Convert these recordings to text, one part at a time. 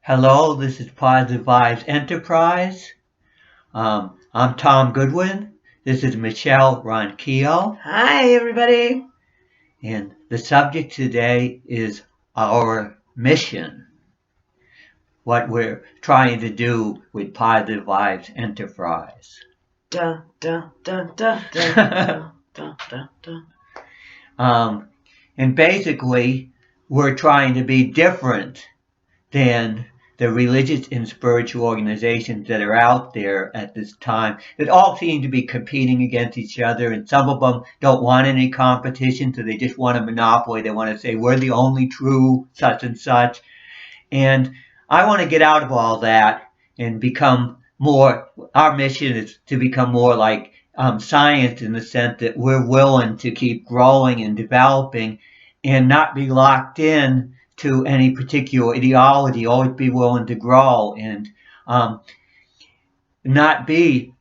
Hello, this is Positive Vibes Enterprise. I'm Tom Goodwin. This is Michelle Ronquillo. Hi, everybody. And the subject today is our mission, what we're trying to do with Positive Vibes Enterprise. Dun, dun, dun, dun, dun, dun, dun, dun, dun. And basically, we're trying to be different than the religious and spiritual organizations that are out there at this time that all seem to be competing against each other, and some of them don't want any competition, so they just want a monopoly. They want to say we're the only true such and such. And I want to get out of all that and become more. Our mission is to become more like science, in the sense that we're willing to keep growing and developing and not be locked in to any particular ideology. Always be willing to grow and not be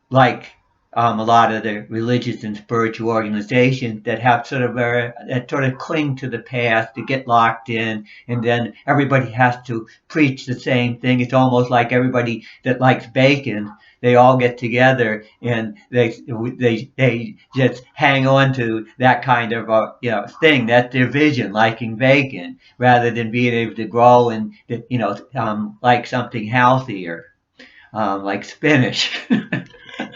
like a lot of the religious and spiritual organizations that have that sort of cling to the past, to get locked in, and then everybody has to preach the same thing. It's almost like everybody that likes bacon, they all get together and they just hang on to that kind of thing. That's their vision, liking bacon, rather than being able to grow and like something healthier, like spinach.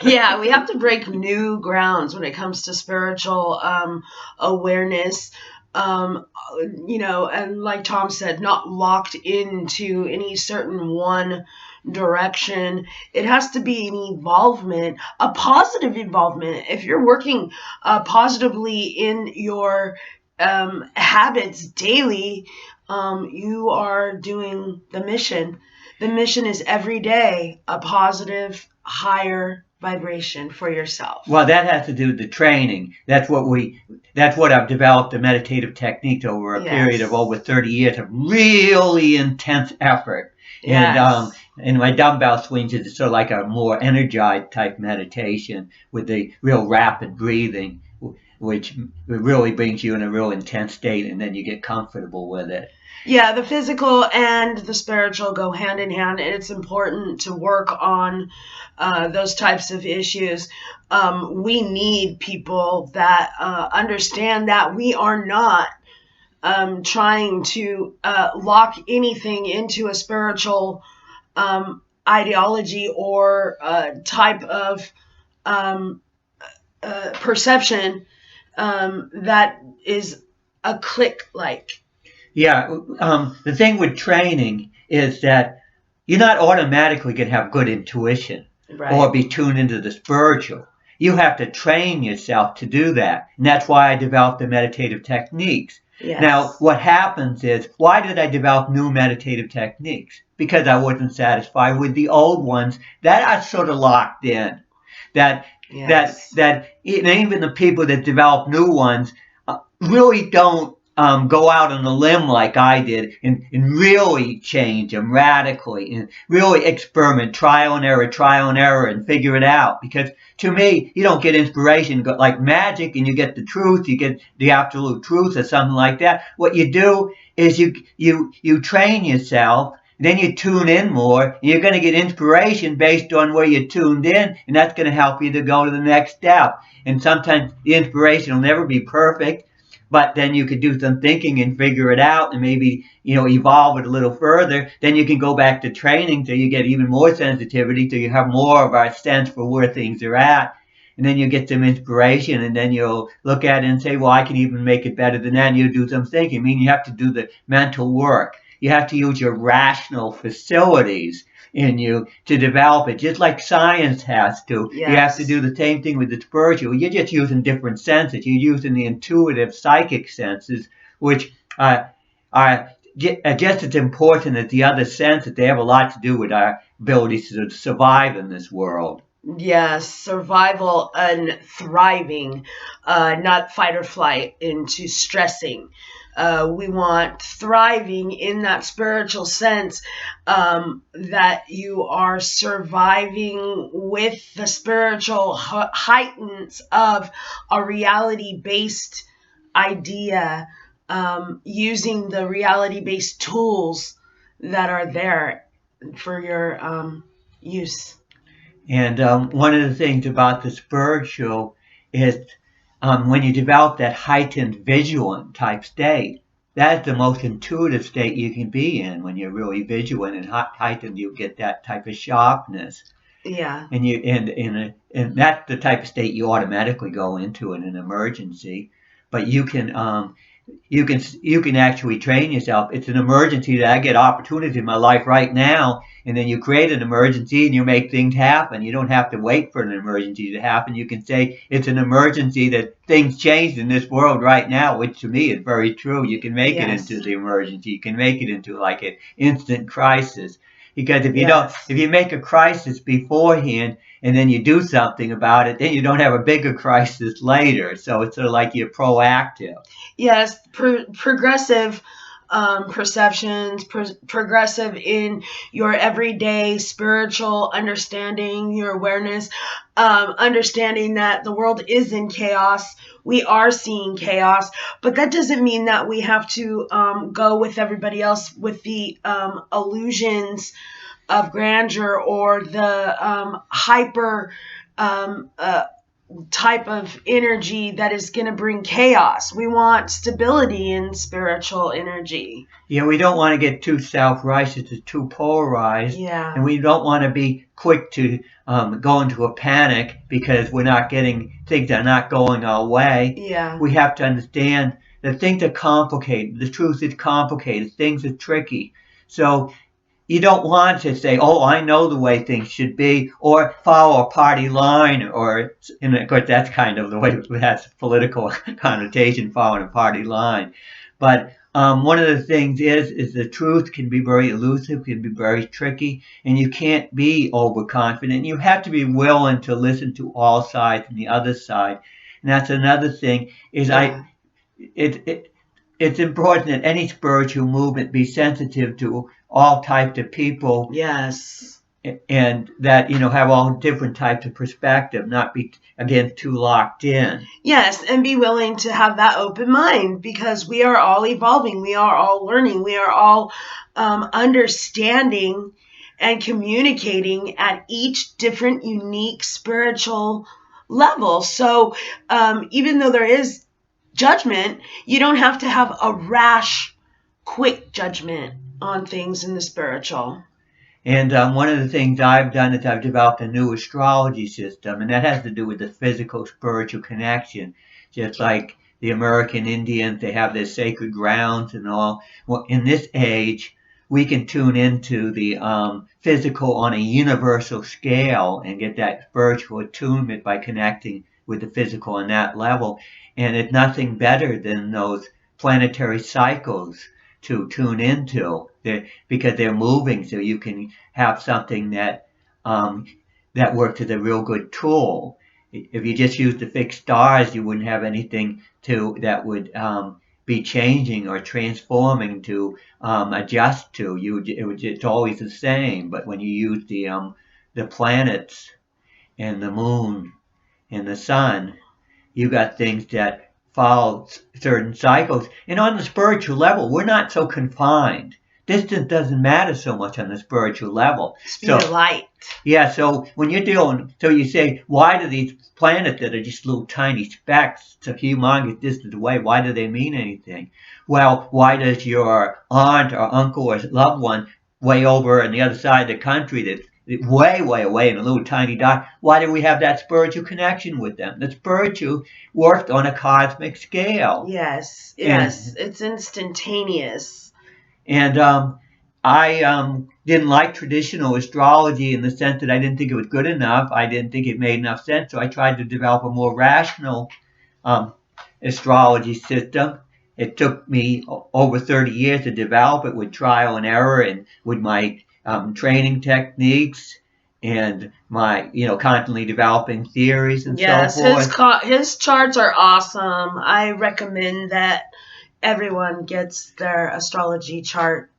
Yeah, we have to break new grounds when it comes to spiritual awareness. And like Tom said, not locked into any certain one direction. It has to be an involvement, a positive involvement. If you're working positively in your habits daily, you are doing the mission. The mission is every day a positive, higher vibration for yourself. Well, that has to do with the training. That's what I've developed, the meditative technique over a period of over 30 years of really intense effort. Yes. And my dumbbell swings is sort of like a more energized type meditation with the real rapid breathing, which really brings you in a real intense state, and then you get comfortable with it. Yeah, the physical and the spiritual go hand in hand, and it's important to work on those types of issues. We need people that understand that we are not trying to lock anything into a spiritual ideology or type of perception that is a clique-like. Yeah, the thing with training is that you're not automatically going to have good intuition or be tuned into the spiritual. You have to train yourself to do that. And that's why I developed the meditative techniques. Yes. Now, what happens is, why did I develop new meditative techniques? Because I wasn't satisfied with the old ones that are sort of locked in. That even the people that develop new ones really don't go out on a limb like I did and really change them radically and really experiment, trial and error, and figure it out. Because to me, you don't get inspiration like magic and you get the truth, you get the absolute truth or something like that. What you do is you train yourself, then you tune in more, and you're going to get inspiration based on where you're tuned in, and that's going to help you to go to the next step. And sometimes the inspiration will never be perfect, but then you could do some thinking and figure it out and maybe, evolve it a little further. Then you can go back to training till you get even more sensitivity, till you have more of a sense for where things are at. And then you get some inspiration, and then you'll look at it and say, well, I can even make it better than that. And you do some thinking. I mean, you have to do the mental work. You have to use your rational facilities in you to develop it, just like science has to. Yes. You have to do the same thing with the spiritual. You're just using different senses. You're using the intuitive, psychic senses, which are just as important as the other senses. They have a lot to do with our ability to survive in this world. Yes, survival and thriving, not fight or flight into stressing. We want thriving in that spiritual sense, that you are surviving with the spiritual heightens of a reality-based idea, using the reality-based tools that are there for your use. And one of the things about the spiritual is when you develop that heightened vigilant type state, that's the most intuitive state you can be in. When you're really vigilant and heightened, you get that type of sharpness. Yeah. And that's the type of state you automatically go into in an emergency. But you can actually train yourself. It's an emergency that I get opportunities in my life right now, and then you create an emergency and you make things happen. You don't have to wait for an emergency to happen. You can say it's an emergency that things changed in this world right now, which to me is very true. You can make it into the emergency. You can make it into like an instant crisis. Because if you make a crisis beforehand and then you do something about it, then you don't have a bigger crisis later. So it's sort of like you're proactive. Yes, progressive perceptions, progressive in your everyday spiritual understanding, your awareness, understanding that the world is in chaos. We are seeing chaos, but that doesn't mean that we have to go with everybody else with the illusions of grandeur or the hyper type of energy that is going to bring chaos. We want stability in spiritual energy. Yeah, we don't want to get too self-righteous or too polarized. Yeah. And we don't want to be quick to go into a panic because we're not getting things are not going our way. Yeah. We have to understand that things are complicated. The truth is complicated. Things are tricky. So you don't want to say, oh, I know the way things should be, or follow a party line, and of course, that's kind of the way that's political connotation, following a party line. But one of the things is the truth can be very elusive, can be very tricky, and you can't be overconfident. You have to be willing to listen to all sides and the other side. And that's another thing is it's important that any spiritual movement be sensitive to all types of people. Yes. And that, have all different types of perspective, not be, again, too locked in. Yes, and be willing to have that open mind because we are all evolving. We are all learning. We are all understanding and communicating at each different unique spiritual level. So even though there is judgment, you don't have to have a rash, quick judgment on things in the spiritual. And one of the things I've done is I've developed a new astrology system, and that has to do with the physical spiritual connection. Just like the American Indians, they have their sacred grounds and all. Well, in this age, we can tune into the physical on a universal scale and get that spiritual attunement by connecting with the physical on that level. And it's nothing better than those planetary cycles to tune into because they're moving, so you can have something that works as a real good tool. If you just used the fixed stars, you wouldn't have anything that would be changing or transforming to adjust to. It's always the same. But when you use the planets and the moon and the sun, you got things that follow certain cycles. And on the spiritual level, we're not so confined. Distance doesn't matter so much on the spiritual level. Speed of light. Yeah, so when you're so you say, why do these planets that are just little tiny specks, so humongous distance away, why do they mean anything? Well, why does your aunt or uncle or loved one way over on the other side of the country that's way, way away in a little tiny dot, why do we have that spiritual connection with them? The spiritual worked on a cosmic scale. Yes, it's instantaneous. And I didn't like traditional astrology in the sense that I didn't think it was good enough. I didn't think it made enough sense, so I tried to develop a more rational astrology system. It took me over 30 years to develop it with trial and error and with my training techniques and my, constantly developing theories and so forth. Yes, his charts are awesome. I recommend that everyone gets their astrology chart.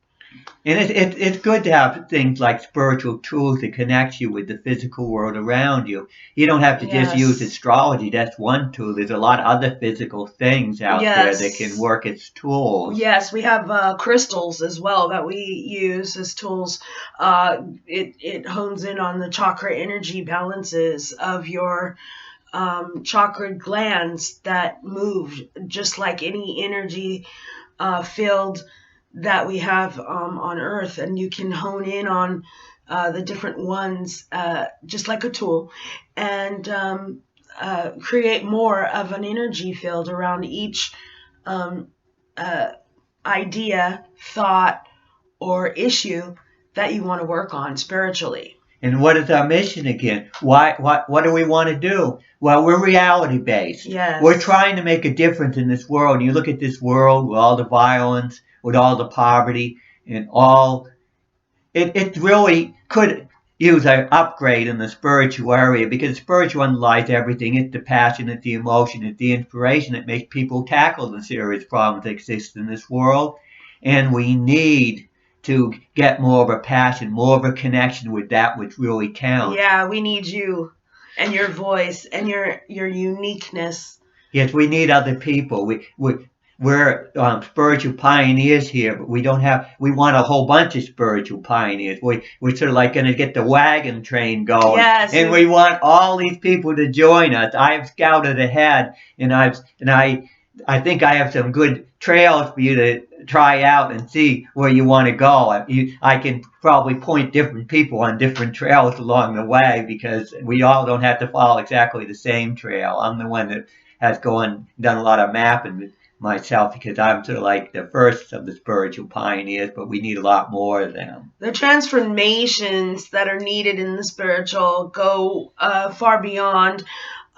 And it's good to have things like spiritual tools that connect you with the physical world around you. You don't have to just use Yes. astrology. That's one tool. There's a lot of other physical things out there that can Yes. work as tools. Yes, we have crystals as well that we use as tools. It hones in on the chakra energy balances of your chakra glands that move just like any energy field that we have on Earth, and you can hone in on the different ones just like a tool, and create more of an energy field around each um, uh, idea, thought, or issue that you want to work on spiritually. And what is our mission again? What do we want to do? Well, we're reality based. Yes. We're trying to make a difference in this world. And you look at this world with all the violence, with all the poverty, and all it really could use an upgrade in the spiritual area because spiritual underlies everything. It's the passion, it's the emotion, it's the inspiration that makes people tackle the serious problems that exist in this world. And we need to get more of a passion, more of a connection with that which really counts. Yeah, we need you and your voice and your uniqueness. Yes, we need other people. We're spiritual pioneers here, but we don't have. We want a whole bunch of spiritual pioneers. We're sort of like going to get the wagon train going, Yes. and we want all these people to join us. I have scouted ahead, and I think I have some good trails for you to try out and see where you want to go. I can probably point different people on different trails along the way because we all don't have to follow exactly the same trail. I'm the one that has done a lot of mapping myself because I'm sort of like the first of the spiritual pioneers, but we need a lot more of them. The transformations that are needed in the spiritual go far beyond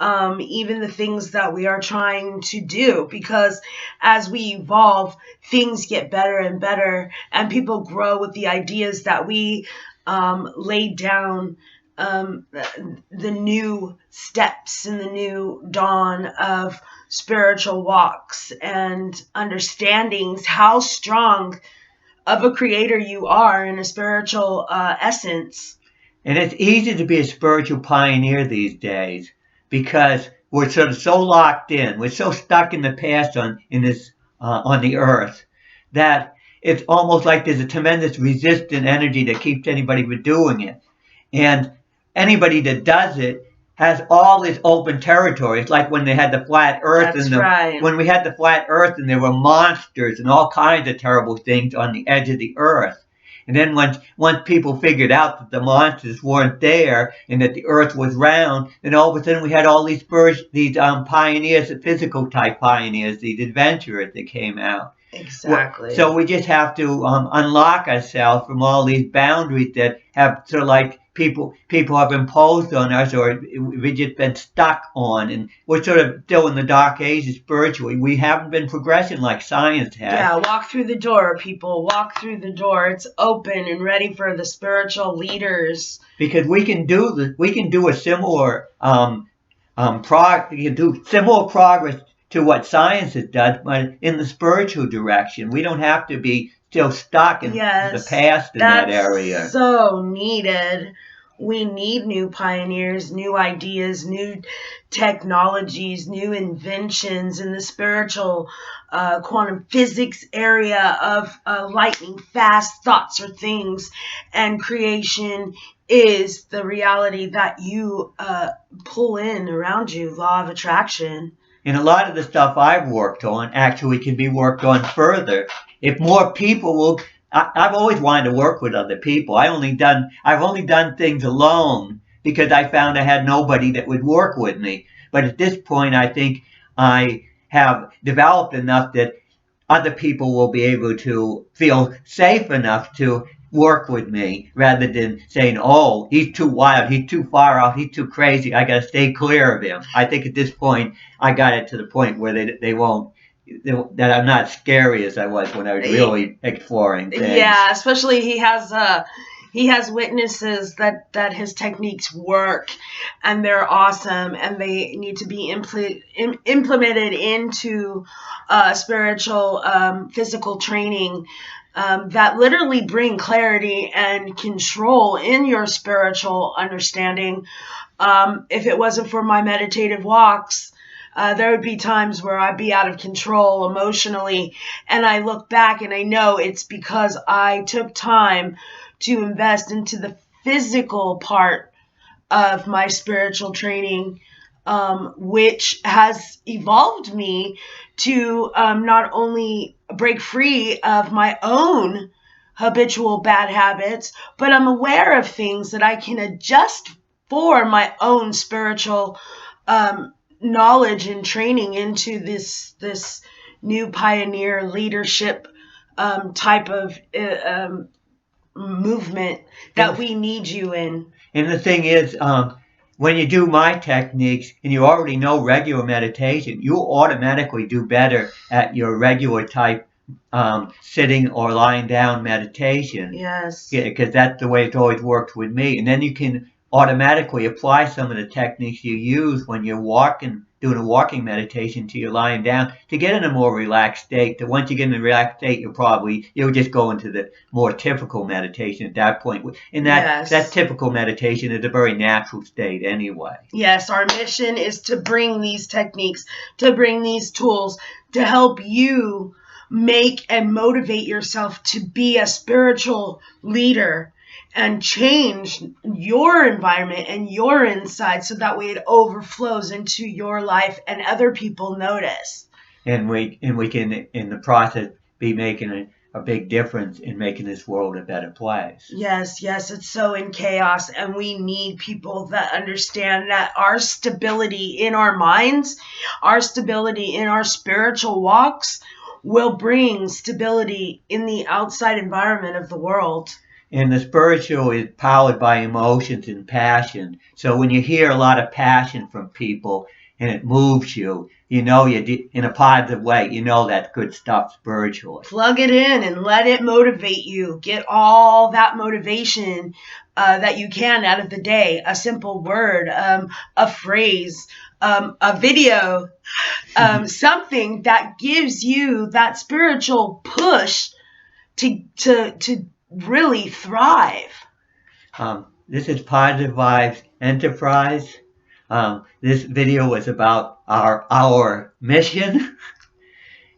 even the things that we are trying to do, because as we evolve, things get better and better, and people grow with the ideas that we laid down, the new steps and the new dawn of spiritual walks and understandings, how strong of a creator you are in a spiritual essence. And it's easy to be a spiritual pioneer these days because we're sort of so locked in, we're so stuck in the past on the earth that it's almost like there's a tremendous resistant energy that keeps anybody from doing it. And anybody that does it has all this open territory. It's like when they had the flat earth That's right. when we had the flat earth and there were monsters and all kinds of terrible things on the edge of the earth. And then once people figured out that the monsters weren't there and that the earth was round, then all of a sudden we had all these pioneers, the physical type pioneers, these adventurers that came out. Exactly. So we just have to unlock ourselves from all these boundaries that have sort of like people have imposed on us, or we've just been stuck on, and we're sort of still in the dark ages spiritually. We haven't been progressing like science has. Yeah, walk through the door, people. Walk through the door. It's open and ready for the spiritual leaders. Because we can do a similar similar progress to what science has done, but in the spiritual direction. We don't have to be still stuck in the past in that area. That's so needed. We need new pioneers, new ideas, new technologies, new inventions in the spiritual quantum physics area of lightning fast thoughts or things, and creation is the reality that you pull in around you, law of attraction. And a lot of the stuff I've worked on actually can be worked on further. If more people will, I've always wanted to work with other people. I've only done things alone because I found I had nobody that would work with me. But at this point, I think I have developed enough that other people will be able to feel safe enough to work with me rather than saying, oh, he's too wild, he's too far off, he's too crazy, I got to stay clear of him. I think at this point, I got it to the point where they won't, that I'm not scary as I was when I was really exploring things. Yeah, especially he has witnesses that his techniques work, and they're awesome, and they need to be implemented into spiritual physical training that literally bring clarity and control in your spiritual understanding. If it wasn't for my meditative walks, there would be times where I'd be out of control emotionally, and I look back and I know it's because I took time to invest into the physical part of my spiritual training, which has evolved me to not only break free of my own habitual bad habits, but I'm aware of things that I can adjust for my own spiritual knowledge and training into this new pioneer leadership type of movement that we need you in. And the thing is, when you do my techniques and you already know regular meditation, you automatically do better at your regular type sitting or lying down meditation. Yes. Yeah, because that's the way it's always worked with me. And then you can automatically apply some of the techniques you use when you're walking, doing a walking meditation till you're lying down to get in a more relaxed state. That once you get in a relaxed state, you'll just go into the more typical meditation at that point. And that typical meditation is a very natural state anyway. Yes, our mission is to bring these techniques, to bring these tools to help you make and motivate yourself to be a spiritual leader and change your environment and your inside so that way it overflows into your life and other people notice. And we can, in the process, be making a big difference in making this world a better place. Yes, it's so in chaos, and we need people that understand that our stability in our minds, our stability in our spiritual walks will bring stability in the outside environment of the world. And the spiritual is powered by emotions and passion. So when you hear a lot of passion from people and it moves you, you know you in a positive way, you know that's good stuff spiritually. Plug it in and let it motivate you. Get all that motivation that you can out of the day. A simple word, a phrase, a video, something that gives you that spiritual push to really thrive. This is Positive Vibes Enterprise. This video was about our mission.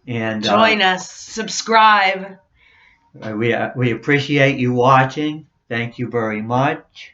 And join us, subscribe. We appreciate you watching. Thank you very much.